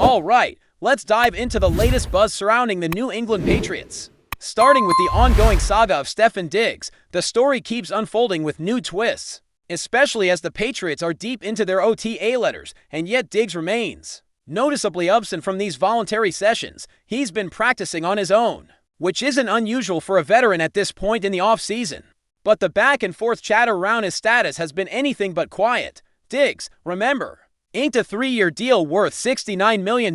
All right, let's dive into the latest buzz surrounding the New England Patriots. Starting with the ongoing saga of Stefon Diggs, the story keeps unfolding with new twists, especially as the Patriots are deep into their OTA letters, and yet Diggs remains noticeably absent from these voluntary sessions. He's been practicing on his own, which isn't unusual for a veteran at this point in the offseason. But the back-and-forth chatter around his status has been anything but quiet. Diggs, remember, inked a 3-year deal worth $69 million,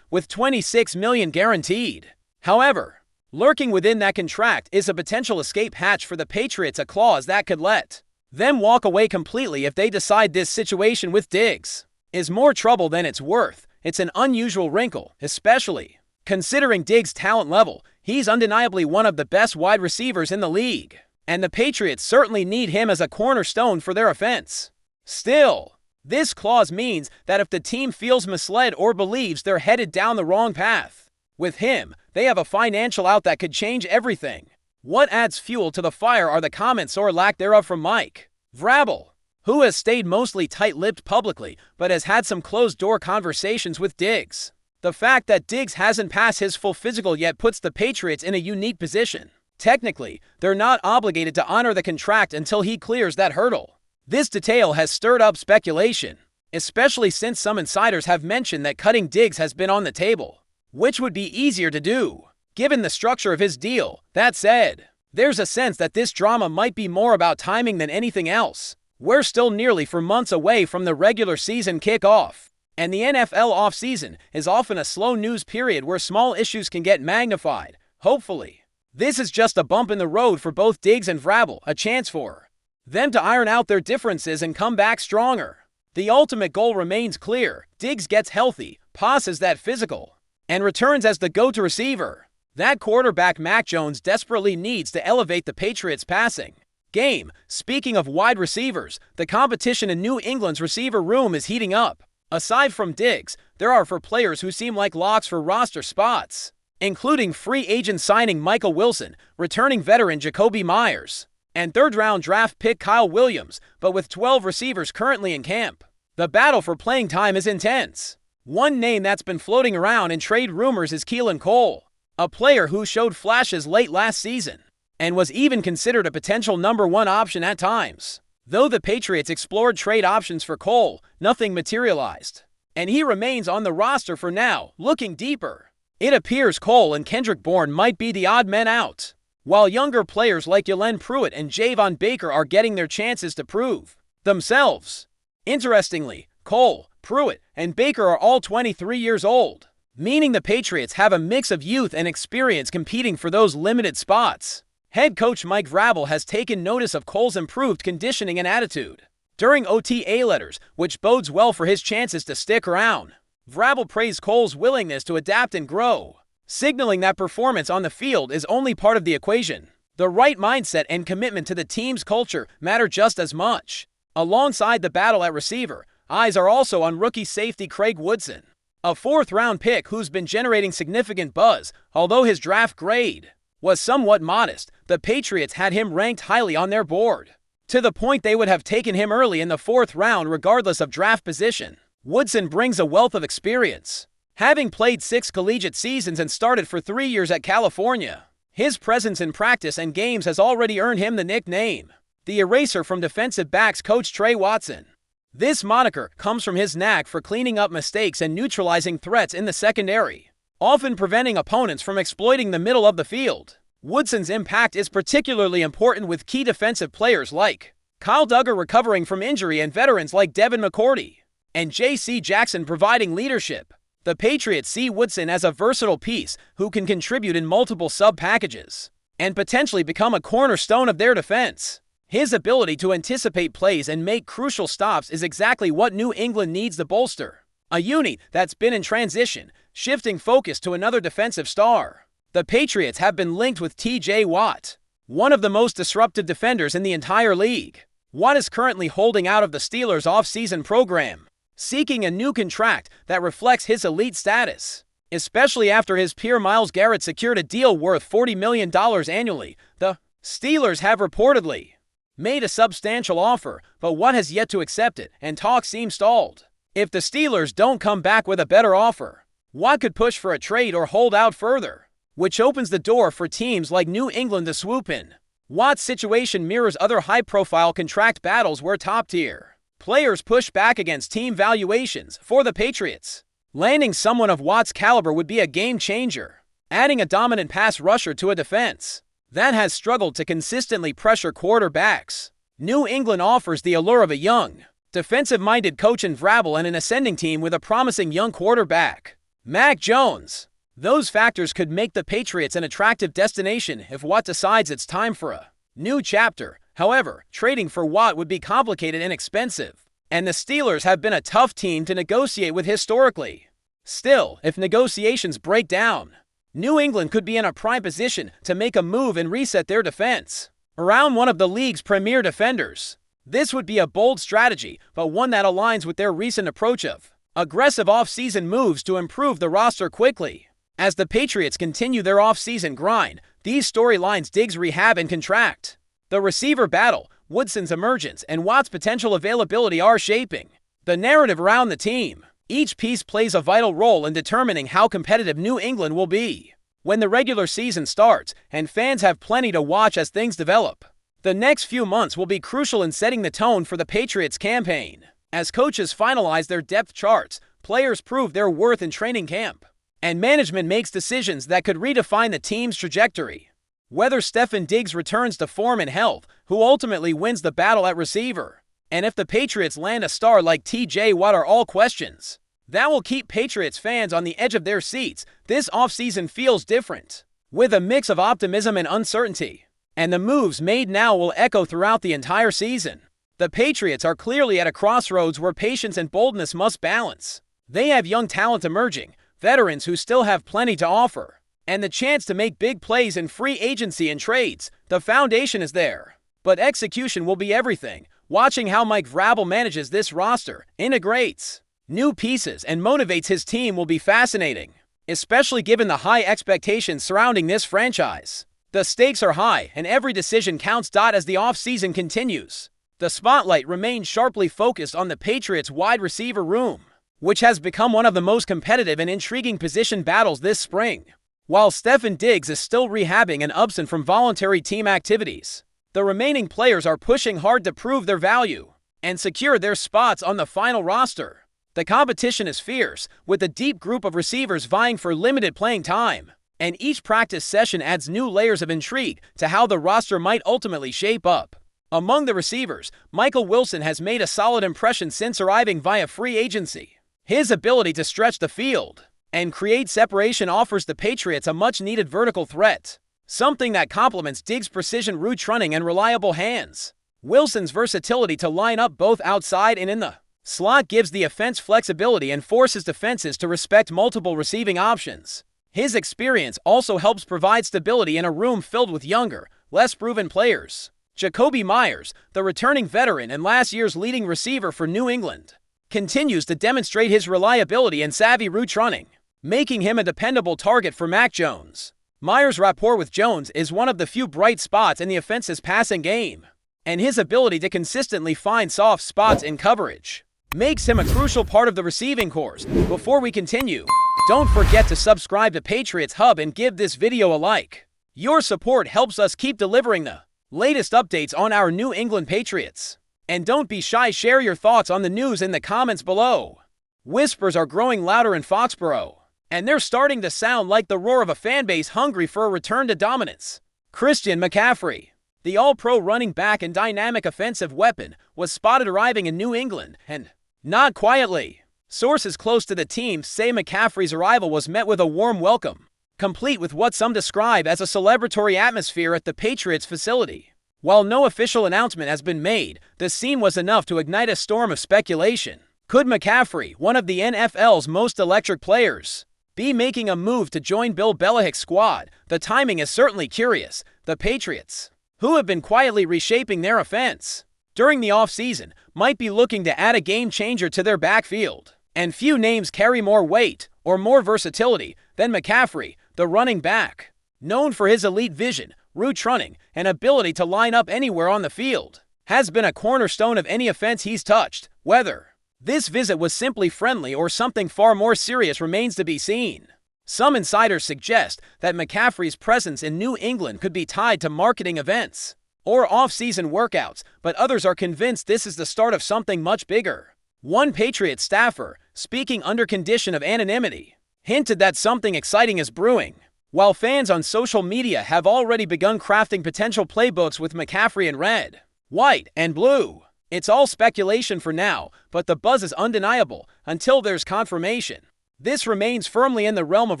with $26 million guaranteed. However, lurking within that contract is a potential escape hatch for the Patriots, a clause that could let them walk away completely if they decide this situation with Diggs is more trouble than it's worth. It's an unusual wrinkle, especially considering Diggs' talent level. He's undeniably one of the best wide receivers in the league, and the Patriots certainly need him as a cornerstone for their offense. Still, this clause means that if the team feels misled or believes they're headed down the wrong path with him, they have a financial out that could change everything. What adds fuel to the fire are the comments or lack thereof from Mike Vrabel, who has stayed mostly tight-lipped publicly but has had some closed-door conversations with Diggs. The fact that Diggs hasn't passed his full physical yet puts the Patriots in a unique position. Technically, they're not obligated to honor the contract until he clears that hurdle. This detail has stirred up speculation, especially since some insiders have mentioned that cutting Diggs has been on the table, which would be easier to do, given the structure of his deal. That said, there's a sense that this drama might be more about timing than anything else. We're still nearly 4 months away from the regular season kickoff, and the NFL offseason is often a slow news period where small issues can get magnified. Hopefully, this is just a bump in the road for both Diggs and Vrabel, a chance for them to iron out their differences and come back stronger. The ultimate goal remains clear. Diggs gets healthy, passes that physical, and returns as the go-to receiver. That quarterback Mac Jones desperately needs to elevate the Patriots' passing game. Speaking of wide receivers, the competition in New England's receiver room is heating up. Aside from Diggs, there are 4 players who seem like locks for roster spots, including free agent signing Michael Wilson, returning veteran Jacoby Myers, and third-round draft pick Kyle Williams. But with 12 receivers currently in camp, the battle for playing time is intense. One name that's been floating around in trade rumors is Keelan Cole, a player who showed flashes late last season and was even considered a potential number 1 option at times. Though the Patriots explored trade options for Cole, nothing materialized, and he remains on the roster for now. Looking deeper, it appears Cole and Kendrick Bourne might be the odd men out, while younger players like Yalen Pruitt and Javon Baker are getting their chances to prove themselves. Interestingly, Cole, Pruitt, and Baker are all 23 years old, meaning the Patriots have a mix of youth and experience competing for those limited spots. Head coach Mike Vrabel has taken notice of Cole's improved conditioning and attitude during OTA letters, which bodes well for his chances to stick around. Vrabel praised Cole's willingness to adapt and grow, signaling that performance on the field is only part of the equation. The right mindset and commitment to the team's culture matter just as much. Alongside the battle at receiver, eyes are also on rookie safety Craig Woodson, a 4th-round pick who's been generating significant buzz. Although his draft grade was somewhat modest, the Patriots had him ranked highly on their board, to the point they would have taken him early in the 4th round regardless of draft position. Woodson brings a wealth of experience, having played 6 collegiate seasons and started for 3 years at California. His presence in practice and games has already earned him the nickname the Eraser from defensive backs coach Trey Watson. This moniker comes from his knack for cleaning up mistakes and neutralizing threats in the secondary, often preventing opponents from exploiting the middle of the field. Woodson's impact is particularly important with key defensive players like Kyle Duggar recovering from injury and veterans like Devin McCourty and J.C. Jackson providing leadership. The Patriots see Woodson as a versatile piece who can contribute in multiple sub-packages and potentially become a cornerstone of their defense. His ability to anticipate plays and make crucial stops is exactly what New England needs to bolster a unit that's been in transition, shifting focus to another defensive star. The Patriots have been linked with T.J. Watt, one of the most disruptive defenders in the entire league. Watt is currently holding out of the Steelers' off-season program, seeking a new contract that reflects his elite status, especially after his peer Myles Garrett secured a deal worth $40 million annually. The Steelers have reportedly made a substantial offer, but Watt has yet to accept it, and talks seem stalled. If the Steelers don't come back with a better offer, Watt could push for a trade or hold out further, which opens the door for teams like New England to swoop in. Watt's situation mirrors other high-profile contract battles where top-tier players push back against team valuations. For the Patriots, landing someone of Watt's caliber would be a game-changer, adding a dominant pass rusher to a defense that has struggled to consistently pressure quarterbacks. New England offers the allure of a young, defensive-minded coach in Vrabel and an ascending team with a promising young quarterback, Mac Jones. Those factors could make the Patriots an attractive destination if Watt decides it's time for a new chapter. However, trading for Watt would be complicated and expensive, and the Steelers have been a tough team to negotiate with historically. Still, if negotiations break down, New England could be in a prime position to make a move and reset their defense around one of the league's premier defenders. This would be a bold strategy, but one that aligns with their recent approach of aggressive offseason moves to improve the roster quickly. As the Patriots continue their offseason grind, these storylines Diggs' rehab and contract, the receiver battle, Woodson's emergence, and Watt's potential availability are shaping the narrative around the team. Each piece plays a vital role in determining how competitive New England will be when the regular season starts, and fans have plenty to watch as things develop. The next few months will be crucial in setting the tone for the Patriots campaign. As coaches finalize their depth charts, players prove their worth in training camp, and management makes decisions that could redefine the team's trajectory. Whether Stefon Diggs returns to form and health, who ultimately wins the battle at receiver, and if the Patriots land a star like TJ Watt are all questions that will keep Patriots fans on the edge of their seats. This offseason feels different, with a mix of optimism and uncertainty, and the moves made now will echo throughout the entire season. The Patriots are clearly at a crossroads where patience and boldness must balance. They have young talent emerging, veterans who still have plenty to offer, and the chance to make big plays in free agency and trades. The foundation is there, but execution will be everything. Watching how Mike Vrabel manages this roster, integrates new pieces, and motivates his team will be fascinating, especially given the high expectations surrounding this franchise. The stakes are high, and every decision counts. As the offseason continues, the spotlight remains sharply focused on the Patriots' wide receiver room, which has become one of the most competitive and intriguing position battles this spring. While Stefon Diggs is still rehabbing and absent from voluntary team activities, the remaining players are pushing hard to prove their value and secure their spots on the final roster. The competition is fierce, with a deep group of receivers vying for limited playing time, and each practice session adds new layers of intrigue to how the roster might ultimately shape up. Among the receivers, Michael Wilson has made a solid impression since arriving via free agency. His ability to stretch the field and create separation offers the Patriots a much-needed vertical threat, something that complements Diggs' precision route running and reliable hands. Wilson's versatility to line up both outside and in the slot gives the offense flexibility and forces defenses to respect multiple receiving options. His experience also helps provide stability in a room filled with younger, less proven players. Jakobi Meyers, the returning veteran and last year's leading receiver for New England, continues to demonstrate his reliability and savvy route running, making him a dependable target for Mac Jones. Meyers' rapport with Jones is one of the few bright spots in the offense's passing game, and his ability to consistently find soft spots in coverage makes him a crucial part of the receiving corps. Before we continue, don't forget to subscribe to Patriots Hub and give this video a like. Your support helps us keep delivering the latest updates on our New England Patriots. And don't be shy, share your thoughts on the news in the comments below. Whispers are growing louder in Foxborough, and they're starting to sound like the roar of a fanbase hungry for a return to dominance. Christian McCaffrey, the all-pro running back and dynamic offensive weapon, was spotted arriving in New England, and not quietly. Sources close to the team say McCaffrey's arrival was met with a warm welcome, complete with what some describe as a celebratory atmosphere at the Patriots facility. While no official announcement has been made, the scene was enough to ignite a storm of speculation. Could McCaffrey, one of the NFL's most electric players, be making a move to join Bill Belichick's squad? The timing is certainly curious. The Patriots, who have been quietly reshaping their offense during the offseason, might be looking to add a game-changer to their backfield. And few names carry more weight or more versatility than McCaffrey, the running back, known for his elite vision, route running, and ability to line up anywhere on the field, has been a cornerstone of any offense he's touched. Whether This visit was simply friendly or something far more serious remains to be seen. Some insiders suggest that McCaffrey's presence in New England could be tied to marketing events or off-season workouts, but others are convinced this is the start of something much bigger. One Patriots staffer, speaking under condition of anonymity, hinted that something exciting is brewing, while fans on social media have already begun crafting potential playbooks with McCaffrey in red, white, and blue. It's all speculation for now, but the buzz is undeniable until there's confirmation. This remains firmly in the realm of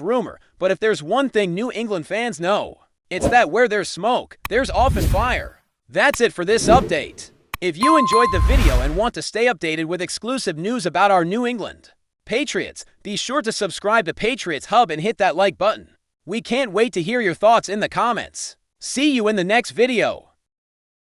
rumor, but if there's one thing New England fans know, it's that where there's smoke, there's often fire. That's it for this update. If you enjoyed the video and want to stay updated with exclusive news about our New England Patriots, be sure to subscribe to Patriots Hub and hit that like button. We can't wait to hear your thoughts in the comments. See you in the next video.